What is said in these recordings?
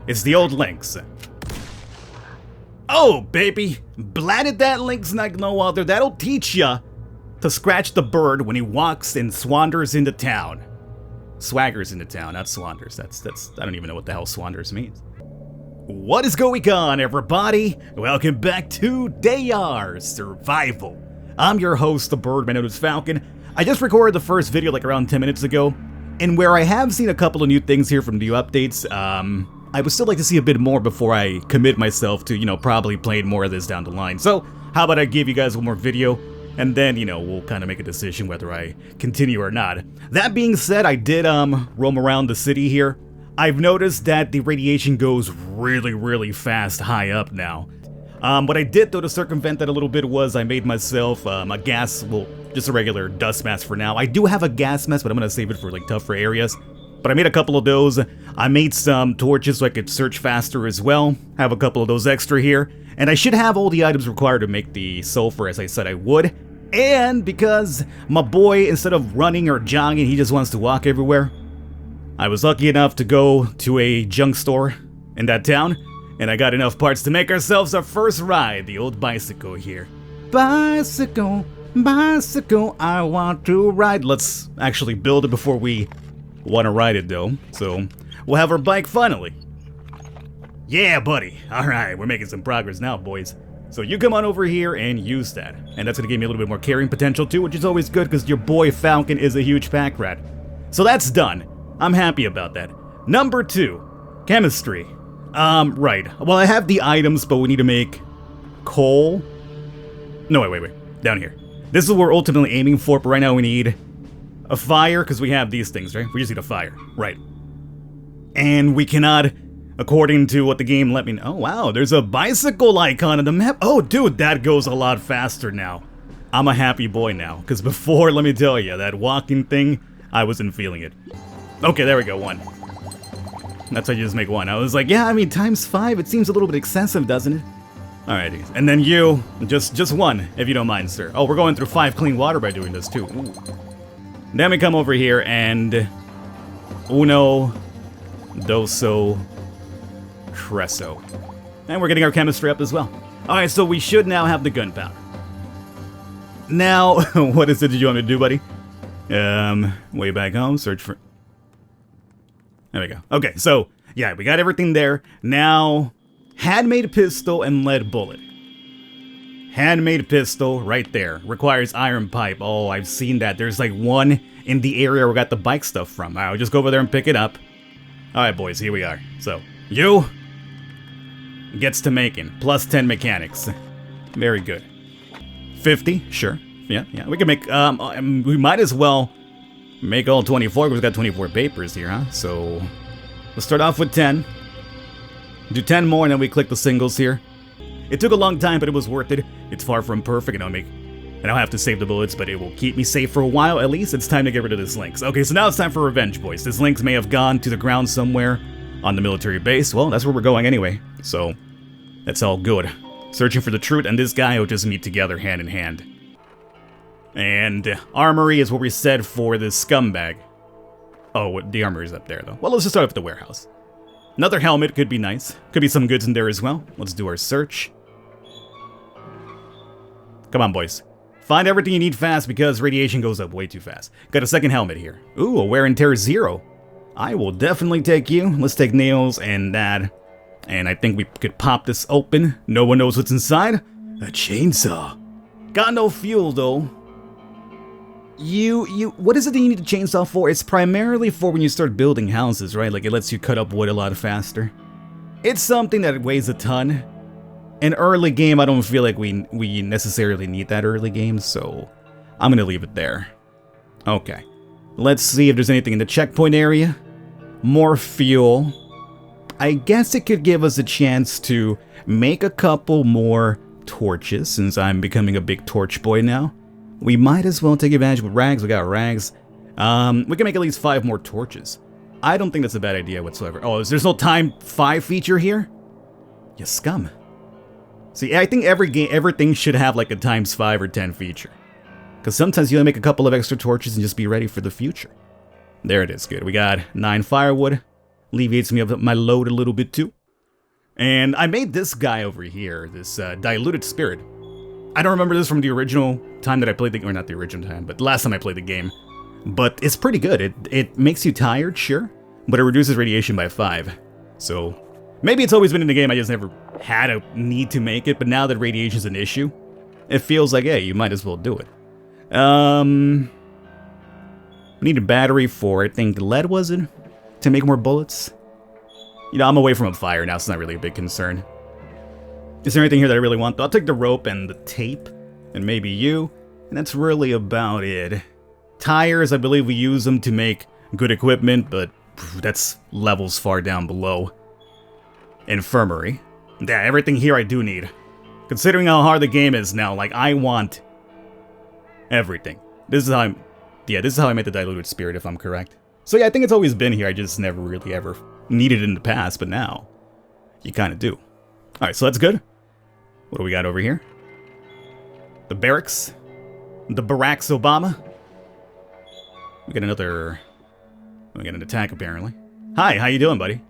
It's the old lynx. Oh, baby. Blatted that lynx like no other. That'll teach ya to scratch the bird when he walks and swanders into town. Swaggers into town, not swanders. That's I don't even know what the hell swanders means. What is going on, everybody? Welcome back to Dayar Survival. I'm your host, the Birdman known as Falcon. I just recorded the first video like around 10 minutes ago, and where I have seen a couple of new things here from new updates, I would still like to see a bit more before I commit myself to, probably playing more of this down the line. So, how about I give you guys one more video, and then, we'll kind of make a decision whether I continue or not. That being said, I did, roam around the city here. I've noticed that the radiation goes really, really fast high up now. What I did, though, to circumvent that a little bit was I made myself a gas, well, just a regular dust mask for now. I do have a gas mask, but I'm going to save it for, like, tougher areas. But I made a couple of those. I made some torches so I could search faster as well. Have a couple of those extra here. And I should have all the items required to make the sulfur, as I said I would. And because my boy, instead of running or jogging, he just wants to walk everywhere, I was lucky enough to go to a junk store in that town, and I got enough parts to make ourselves our first ride, the old bicycle here. Bicycle, bicycle, I want to ride. Let's actually build it before we want to ride it, though. So, we'll have our bike finally. Yeah, buddy. Alright, we're making some progress now, boys. So you come on over here and use that. And that's going to give me a little bit more carrying potential, too, which is always good because your boy Falcon is a huge pack rat. So that's done. I'm happy about that. Number 2, chemistry. Right. Well, I have the items, but we need to make coal. No, wait. Down here. This is what we're ultimately aiming for, but right now we need a fire, because we have these things, right? We just need a fire. Right. And we cannot, according to what the game let me know. Oh, wow, there's a bicycle icon on the map. Oh, dude, that goes a lot faster now. I'm a happy boy now, because before, let me tell you, that walking thing, I wasn't feeling it. Okay, there we go, 1. That's how you just make 1. I was like, yeah, I mean, times 5, it seems a little bit excessive, doesn't it? Alrighty, and then you, just 1, if you don't mind, sir. Oh, we're going through 5 clean water by doing this, too. Ooh. Then we come over here and uno, doso, treso. And we're getting our chemistry up as well. Alright, so we should now have the gunpowder. Now, what is it that you want me to do, buddy? Way back home, search for... There we go. Okay, so, yeah, we got everything there. Now, handmade pistol and lead bullet. Handmade pistol, right there. Requires iron pipe. Oh, I've seen that. There's like one in the area where we got the bike stuff from. Alright, we'll just go over there and pick it up. Alright, boys, here we are. So, you gets to making. Plus 10 mechanics. Very good. 50, sure. Yeah, we can make, we might as well make all 24, because we've got 24 papers here, huh? So, let's start off with 10. Do 10 more, and then we click the singles here. It took a long time, but it was worth it. It's far from perfect, and I'll have to save the bullets, but it will keep me safe for a while. At least it's time to get rid of this lynx. Okay, so now it's time for revenge, boys. This lynx may have gone to the ground somewhere on the military base. Well, that's where we're going anyway, so that's all good. Searching for the truth, and this guy will just meet together hand in hand. And armory is what we said for this scumbag. Oh, the armory is up there, though. Well, let's just start with the warehouse. Another helmet could be nice. Could be some goods in there as well. Let's do our search. Come on, boys. Find everything you need fast because radiation goes up way too fast. Got a second helmet here. Ooh, a wear and tear 0. I will definitely take you. Let's take nails and that. And I think we could pop this open. No one knows what's inside. A chainsaw. Got no fuel, though. What is it that you need a chainsaw for? It's primarily for when you start building houses, right? Like, it lets you cut up wood a lot faster. It's something that weighs a ton. In early game, I don't feel like we necessarily need that early game, so I'm gonna leave it there. Okay. Let's see if there's anything in the checkpoint area. More fuel. I guess it could give us a chance to make a couple more torches, since I'm becoming a big torch boy now. We might as well take advantage with rags. We got rags. We can make at least 5 more torches. I don't think that's a bad idea whatsoever. Oh, there's no time 5 feature here? You scum. See, I think everything should have like a times 5 or 10 feature. Because sometimes you only make a couple of extra torches and just be ready for the future. There it is, good. We got 9 firewood. Alleviates me of my load a little bit too. And I made this guy over here, this diluted spirit. I don't remember this from the original time that I played the game, or not the original time, but the last time I played the game. But it's pretty good. It makes you tired, sure, but it reduces radiation by 5. So maybe it's always been in the game, I just never had a need to make it, but now that radiation's an issue, it feels like, hey, you might as well do it. Need a battery for, I think, lead, was it? To make more bullets? You know, I'm away from a fire now, so it's not really a big concern. Is there anything here that I really want, though? I'll take the rope and the tape, and maybe you, and that's really about it. Tires, I believe we use them to make good equipment, but that's levels far down below. Infirmary. Yeah, everything here I do need. Considering how hard the game is now, like, I want everything. This is how I made the diluted spirit, if I'm correct. So yeah, I think it's always been here, I just never really ever needed it in the past, but now, you kind of do. Alright, so that's good. What do we got over here? The barracks. The Barracks Obama. We got an attack, apparently. Hi, how you doing, buddy?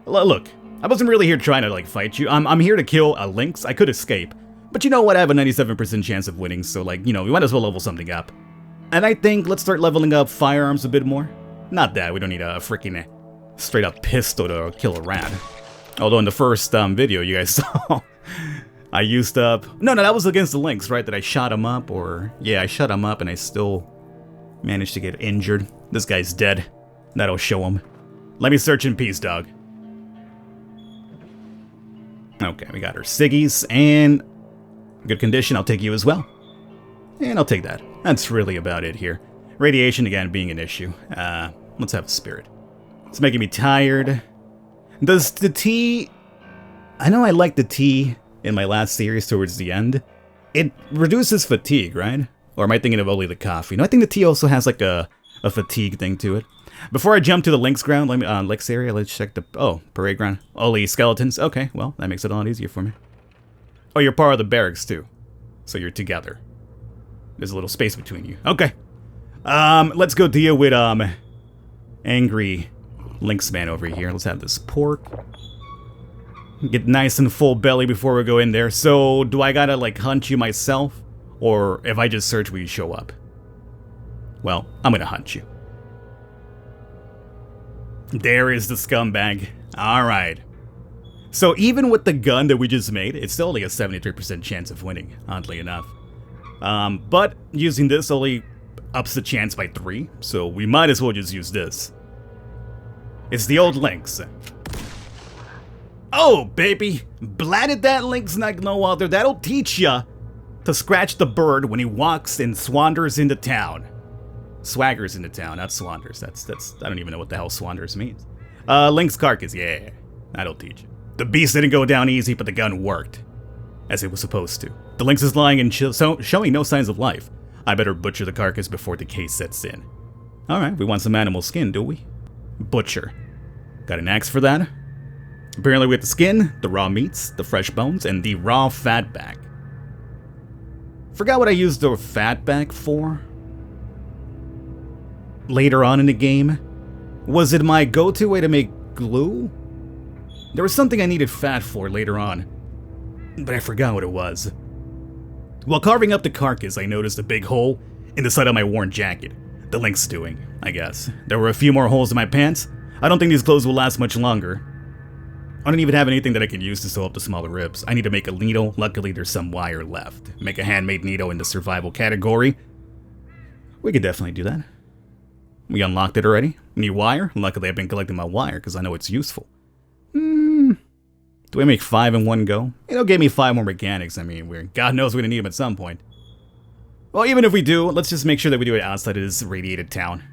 Look, I wasn't really here trying to, like, fight you. I'm here to kill a lynx. I could escape. But you know what? I have a 97% chance of winning, so, like, you know, we might as well level something up. And I think let's start leveling up firearms a bit more. Not that, we don't need a freaking straight-up pistol to kill a rat. Although in the first video you guys saw, I used up... No, that was against the lynx, right? That I shot him up, or... Yeah, I shot him up and I still managed to get injured. This guy's dead. That'll show him. Let me search in peace, dog. Okay, we got our ciggies, and... Good condition, I'll take you as well. And I'll take that. That's really about it here. Radiation, again, being an issue. Let's have a spirit. It's making me tired. Does the tea... I know I liked the tea in my last series towards the end. It reduces fatigue, right? Or am I thinking of only the coffee? No, I think the tea also has like a fatigue thing to it. Before I jump to the Lynx ground, Lynx area, let's check the... Oh, parade ground. Only skeletons. Okay, well, that makes it a lot easier for me. Oh, you're part of the barracks, too. So you're together. There's a little space between you. Okay. Let's go deal with, angry Lynx man over here. Let's have this pork. Get nice and full belly before we go in there. So, do I gotta, like, hunt you myself? Or if I just search, will you show up? Well, I'm gonna hunt you. There is the scumbag. Alright. So even with the gun that we just made, it's still only a 73% chance of winning, oddly enough. But using this only ups the chance by 3, so we might as well just use this. It's the old lynx. Oh, baby! Blatted that lynx like no other. That'll teach ya to scratch the bird when he walks and swanders into town. Swaggers into town, not swanders. That's I don't even know what the hell swanders means. Lynx carcass, yeah. That'll teach you. The beast didn't go down easy, but the gun worked. As it was supposed to. The lynx is lying and showing no signs of life. I better butcher the carcass before decay sets in. Alright, we want some animal skin, do we? Butcher. Got an axe for that? Apparently we have the skin, the raw meats, the fresh bones, and the raw fatback. Forgot what I used the fatback for? Later on in the game? Was it my go-to way to make glue? There was something I needed fat for later on, but I forgot what it was. While carving up the carcass, I noticed a big hole in the side of my worn jacket. The lynx doing, I guess. There were a few more holes in my pants. I don't think these clothes will last much longer. I don't even have anything that I can use to sew up the smaller ribs. I need to make a needle. Luckily, there's some wire left. Make a handmade needle in the survival category. We could definitely do that. We unlocked it already. Need wire? Luckily, I've been collecting my wire because I know it's useful. Do I make 5 in one go? It'll give me 5 more mechanics. I mean, God knows we're gonna need them at some point. Well, even if we do, let's just make sure that we do it outside of this radiated town.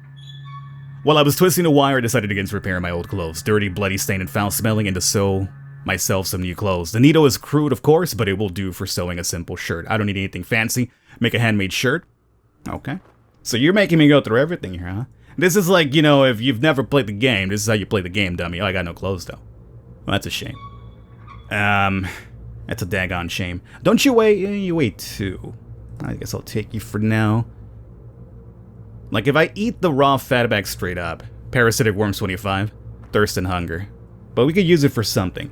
While I was twisting the wire, I decided against repairing my old clothes. Dirty, bloody, stained, and foul-smelling, and to sew myself some new clothes. The needle is crude, of course, but it will do for sewing a simple shirt. I don't need anything fancy. Make a handmade shirt. Okay. So you're making me go through everything here, huh? This is like, you know, if you've never played the game, this is how you play the game, dummy. Oh, I got no clothes, though. Well, that's a shame. That's a daggone shame. Don't you wait? You wait too. I guess I'll take you for now. Like, if I eat the raw fatback straight up, parasitic worms 25, thirst and hunger. But we could use it for something.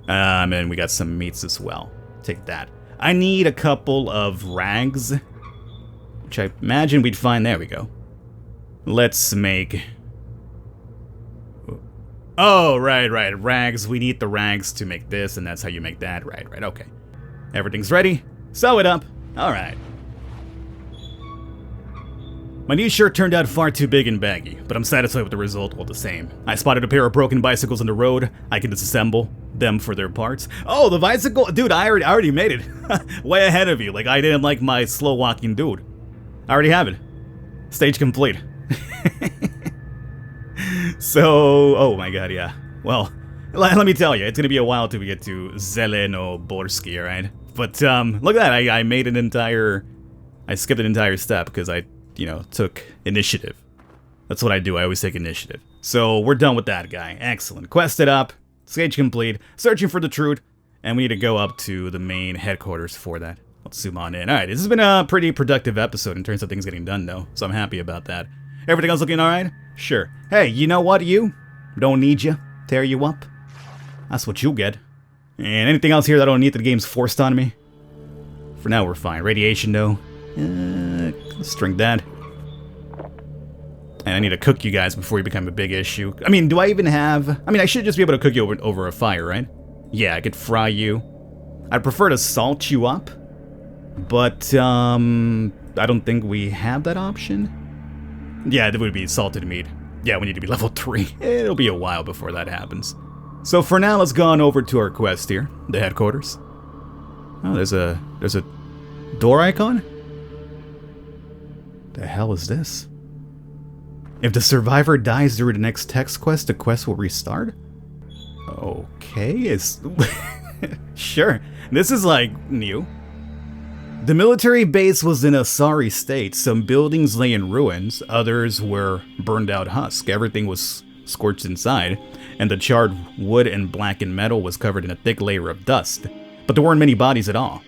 And we got some meats as well. Take that. I need a couple of rags, which I imagine we'd find. There we go. Let's make... Oh, right. Rags. We need the rags to make this, and that's how you make that. Right. Okay. Everything's ready. Sew it up. All right. My new shirt turned out far too big and baggy, but I'm satisfied with the result all the same. I spotted a pair of broken bicycles on the road. I can disassemble them for their parts. Oh, the bicycle! Dude, I already made it. Way ahead of you. Like, I didn't like my slow-walking dude. I already have it. Stage complete. So, oh my god, yeah. Well, let me tell you, it's gonna be a while till we get to Zelenoborski, alright? But, look at that, I made an entire... I skipped an entire step because I, took initiative. That's what I do, I always take initiative. So, we're done with that guy. Excellent. Quested up, stage complete, searching for the truth, and we need to go up to the main headquarters for that. Let's zoom on in. Alright, this has been a pretty productive episode in terms of things getting done, though, so I'm happy about that. Everything else looking alright? Sure. Hey, you know what, you? Don't need you. Tear you up. That's what you'll get. And anything else here that I don't need that the game's forced on me? For now, we're fine. Radiation, though. Let's drink that. And I need to cook you guys before you become a big issue. I mean, do I even have... I mean, I should just be able to cook you over a fire, right? Yeah, I could fry you. I'd prefer to salt you up. But, I don't think we have that option. Yeah, it would be salted meat. Yeah, we need to be level 3. It'll be a while before that happens. So for now, let's go on over to our quest here. The headquarters. Oh, there's a door icon? The hell is this? If the survivor dies during the next text quest, the quest will restart? Okay, sure. This is like new. The military base was in a sorry state. Some buildings lay in ruins, others were burned out husk. Everything was scorched inside, and the charred wood and blackened metal was covered in a thick layer of dust. But there weren't many bodies at all.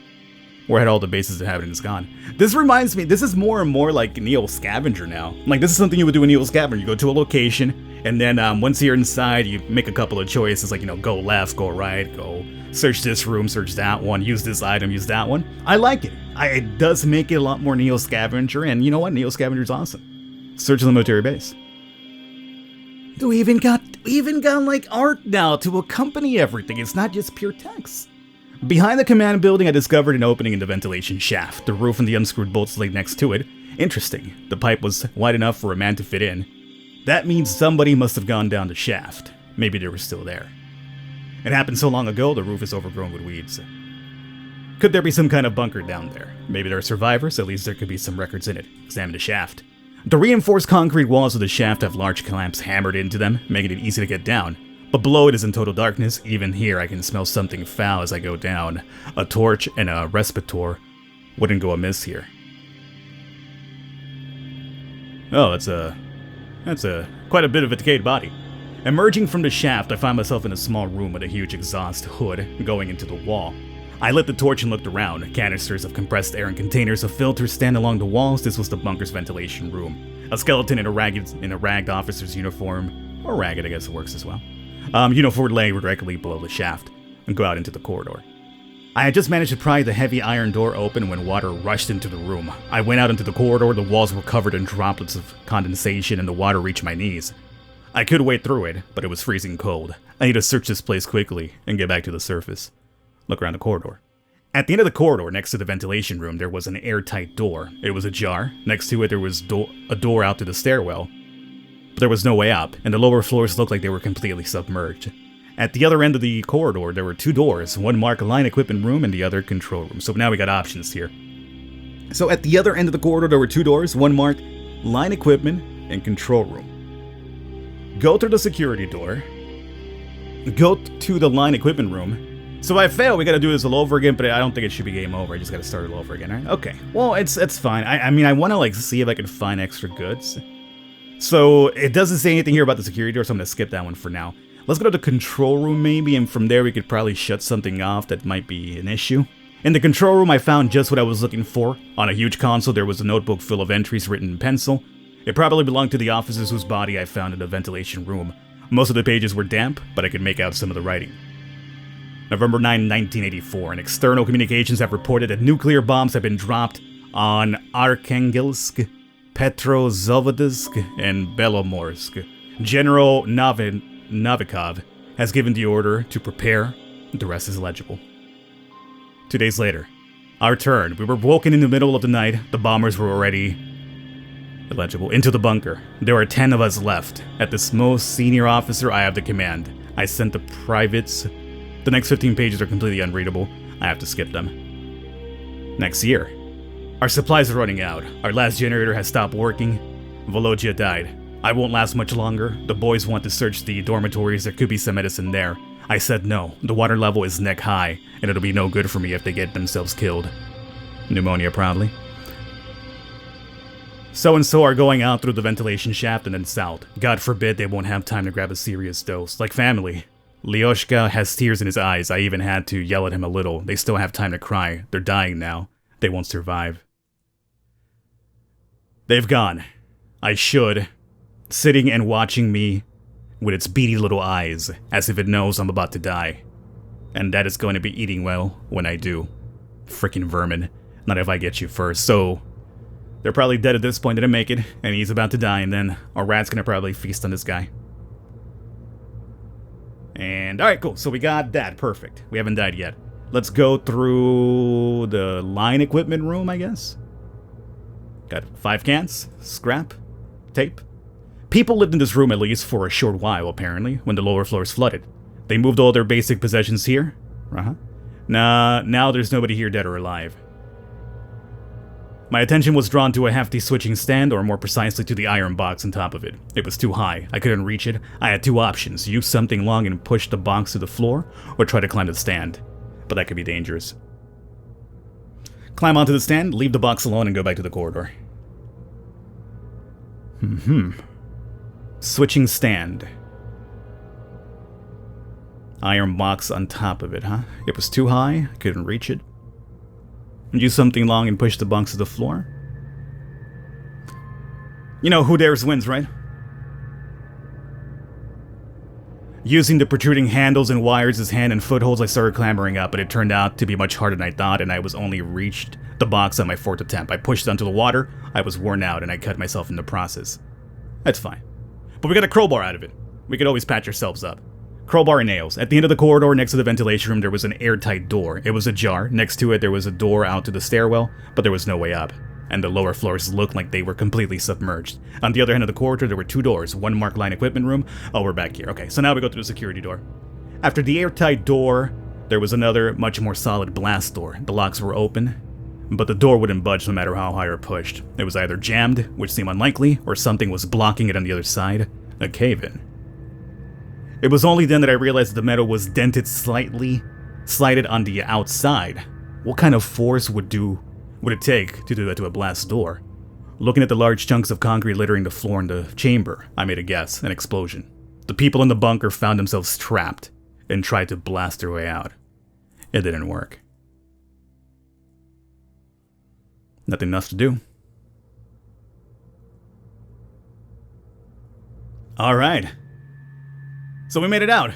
Where had all the base's inhabitants gone? This reminds me, this is more and more like NEO Scavenger now. Like, this is something you would do in NEO Scavenger. You go to a location, and then once you're inside, you make a couple of choices, like, go left, go right, go search this room, search that one, use this item, use that one. I like it. It does make it a lot more NEO Scavenger, and you know what? NEO Scavenger's awesome. Search the military base. We even got like art now to accompany everything. It's not just pure text. Behind the command building, I discovered an opening in the ventilation shaft. The roof and the unscrewed bolts lay next to it. Interesting. The pipe was wide enough for a man to fit in. That means somebody must have gone down the shaft. Maybe they were still there. It happened so long ago, the roof is overgrown with weeds. Could there be some kind of bunker down there? Maybe there are survivors, at least there could be some records in it. Examine the shaft. The reinforced concrete walls of the shaft have large clamps hammered into them, making it easy to get down. But below it is in total darkness. Even here I can smell something foul as I go down. A torch and a respirator wouldn't go amiss here. Oh, that's quite a bit of a decayed body. Emerging from the shaft, I find myself in a small room with a huge exhaust hood going into the wall. I lit the torch and looked around. Canisters of compressed air and containers of filters stand along the walls. This was the bunker's ventilation room. A skeleton in a ragged officer's uniform, or ragged I guess it works as well. Uniform lay directly below the shaft, and go out into the corridor. I had just managed to pry the heavy iron door open when water rushed into the room. I went out into the corridor. The walls were covered in droplets of condensation and the water reached my knees. I could wade through it, but it was freezing cold. I need to search this place quickly and get back to the surface. Look around the corridor. At the end of the corridor, next to the ventilation room, there was an airtight door. It was ajar. Next to it, there was a door out to the stairwell. But there was no way up, and the lower floors looked like they were completely submerged. At the other end of the corridor, there were two doors, one marked line equipment room and the other control room. So now we got options here. So at the other end of the corridor, there were two doors, one marked line equipment and control room. Go through the security door. Go to the line equipment room. So if I fail, we gotta do this all over again, but I don't think it should be game over. I just gotta start it all over again, right? Okay. Well, it's fine. I mean, I wanna like see if I can find extra goods. So it doesn't say anything here about the security door, so I'm gonna skip that one for now. Let's go to the control room maybe, and from there we could probably shut something off that might be an issue. In the control room, I found just what I was looking for. On a huge console, there was a notebook full of entries written in pencil. It probably belonged to the officers whose body I found in the ventilation room. Most of the pages were damp, but I could make out some of the writing. November 9, 1984, and external communications have reported that nuclear bombs have been dropped on Arkhangelsk, Petrozavodsk, and Belomorsk. General Novikov has given the order to prepare. The rest is legible. 2 days later, our turn. We were woken in the middle of the night. The bombers were already illegible into the bunker. There are 10 of us left. At this most senior officer, I have the command. I sent the privates. The next 15 pages are completely unreadable. I have to skip them. Next year. Our supplies are running out. Our last generator has stopped working. Volodya died. I won't last much longer. The boys want to search the dormitories. There could be some medicine there. I said no. The water level is neck high, and it'll be no good for me if they get themselves killed. Pneumonia, probably. So-and-so are going out through the ventilation shaft and then south. God forbid they won't have time to grab a serious dose. Like family. Lyoshka has tears in his eyes. I even had to yell at him a little. They still have time to cry. They're dying now. They won't survive. They've gone. I should. Sitting and watching me with its beady little eyes, as if it knows I'm about to die. And that it's going to be eating well when I do. Freaking vermin. Not if I get you first. So, they're probably dead at this point. They didn't make it, and he's about to die, and then our rat's gonna probably feast on this guy. And, alright, cool. So we got that. Perfect. We haven't died yet. Let's go through the line equipment room, I guess. Got 5 cans, scrap, tape. People lived in this room at least for a short while, apparently, when the lower floors flooded. They moved all their basic possessions here. Now there's nobody here dead or alive. My attention was drawn to a hefty switching stand, or more precisely to the iron box on top of it. It was too high. I couldn't reach it. I had 2 options: use something long and push the box to the floor, or try to climb the stand. But that could be dangerous. Climb onto the stand, leave the box alone, and go back to the corridor. Switching stand. Iron box on top of it, huh? It was too high. I couldn't reach it. Use something long and push the box to the floor. You know, who dares wins, right? Using the protruding handles and wires as hand and footholds, I started clambering up, but it turned out to be much harder than I thought, and I was only reached the box on my 4th attempt. I pushed it onto the water, I was worn out, and I cut myself in the process. That's fine. But we got a crowbar out of it. We could always patch ourselves up. Crowbar and nails. At the end of the corridor next to the ventilation room, there was an airtight door. It was ajar. Next to it, there was a door out to the stairwell, but there was no way up. And the lower floors looked like they were completely submerged. On the other end of the corridor, there were 2 doors. One marked line equipment room. Oh, we're back here. Okay, so now we go through the security door. After the airtight door, there was another, much more solid blast door. The locks were open, but the door wouldn't budge no matter how high or pushed. It was either jammed, which seemed unlikely, or something was blocking it on the other side. A cave-in. It was only then that I realized that the metal was dented slightly, slighted on the outside. What kind of force would it take to do that to a blast door? Looking at the large chunks of concrete littering the floor in the chamber, I made a guess: an explosion. The people in the bunker found themselves trapped and tried to blast their way out. It didn't work. Nothing else to do. Alright. So we made it out.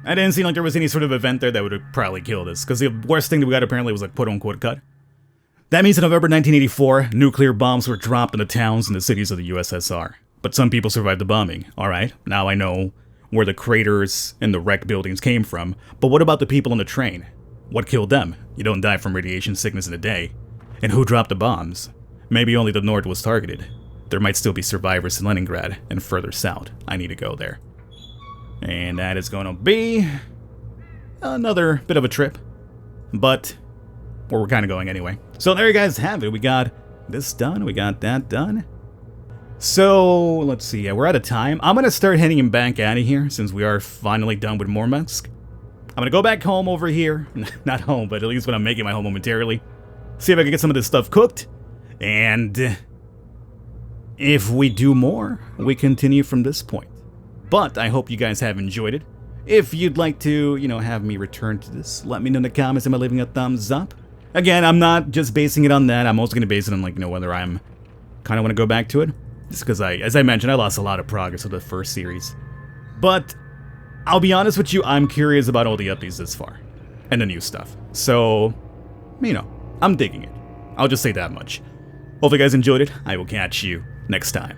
I didn't seem like there was any sort of event there that would have probably killed us, because the worst thing that we got apparently was like quote-unquote cut. That means in November 1984, nuclear bombs were dropped in the towns and the cities of the USSR. But some people survived the bombing. Alright, now I know where the craters and the wrecked buildings came from, but what about the people on the train? What killed them? You don't die from radiation sickness in a day. And who dropped the bombs? Maybe only the North was targeted. There might still be survivors in Leningrad and further south. I need to go there. And that is going to be another bit of a trip, but we're kind of going anyway. So there you guys have it. We got this done. We got that done. So let's see. We're out of time. I'm going to start heading back out of here since we are finally done with Murmansk. I'm going to go back home over here. Not home, but at least when I'm making my home momentarily. See if I can get some of this stuff cooked. And if we do more, we continue from this point. But I hope you guys have enjoyed it. If you'd like to, have me return to this, let me know in the comments. Am I leaving a thumbs up? Again, I'm not just basing it on that. I'm also going to base it on, whether I'm kind of want to go back to it. Just because as I mentioned, I lost a lot of progress with the first series. But I'll be honest with you, I'm curious about all the updates this far. and the new stuff. So, you know, I'm digging it. I'll just say that much. Hope you guys enjoyed it. I will catch you next time.